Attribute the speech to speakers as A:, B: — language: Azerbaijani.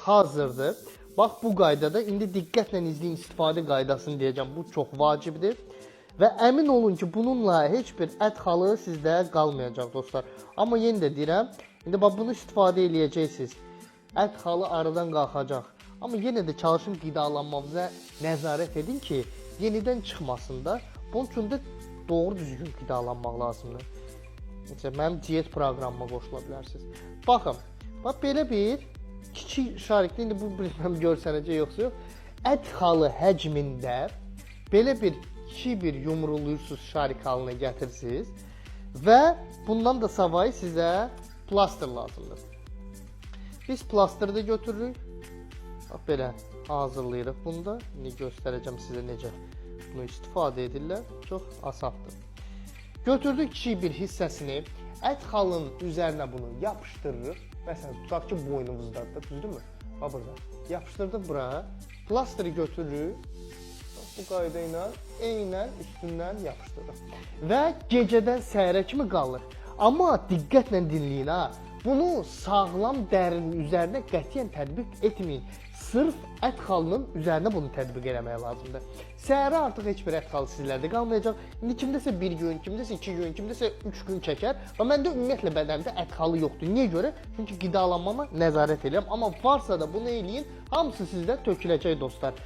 A: hazırdır. Bax bu qaydada indi diqqətlə izləyin, istifadə qaydasını deyəcəm. Bu çox vacibdir. Və əmin olun ki, bununla heç bir ət xalı sizdə qalmayacaq dostlar. Amma yenə də deyirəm, indi bax bunu istifadə eləyəcəksiniz. Ət xalı aradan qalxacaq. Amma yenə də çalışın qidalanmamıza nəzarət edin ki, yenidən çıxmasın da. Bunun üçün də doğru düzgün qidalanmaq lazımdır. Məsələn, mənim diyet proqramıma qoşula bilərsiniz. Baxın, bax belə bir kiçik şarikdə, indi bu bilməm görsənəcək yoxsa yox. Ət xalı həcmində belə bir kiçik bir yumrulayırsınız, şarik halına gətirirsiniz və bundan da savayı sizə plaster lazımdır. Biz plastırı da götürürük. Bax belə hazırlayırıq bunu da. İndi göstərəcəm sizə necə bunu istifadə edirlər. Çox asandır. Götürdük kiçik bir hissəsini, ət xalının üzərinə bunu yapışdırırıq. Məsələn, tutaq ki, boynumuzdadır, düzdürmü? Bax burada. Yapışdırdıq bura. Plastırı götürürük. Bu qayda ilə eynən üstündən yapışdırırıq. Və gecədən səhərə kimi qalır. Amma diqqətlə dinləyin ha. Bunu sağlam dərinin üzərinə qətiyyən tətbiq etməyin. Sırf ət xalının üzərinə bunu tətbiq eləmək lazımdır. Səhərə artıq heç bir ət xalı sizlərdə qalmayacaq. İndi kimdəsə 1 gün, kimdəsə 2 gün, kimdəsə 3 gün çəkər. Və məndə ümumiyyətlə bədənimdə ət xalı yoxdur. Niyə görə? Çünki qidalanmama nəzarət edirəm. Amma varsa da bunu eləyin, hamısı sizdə töküləcək dostlar.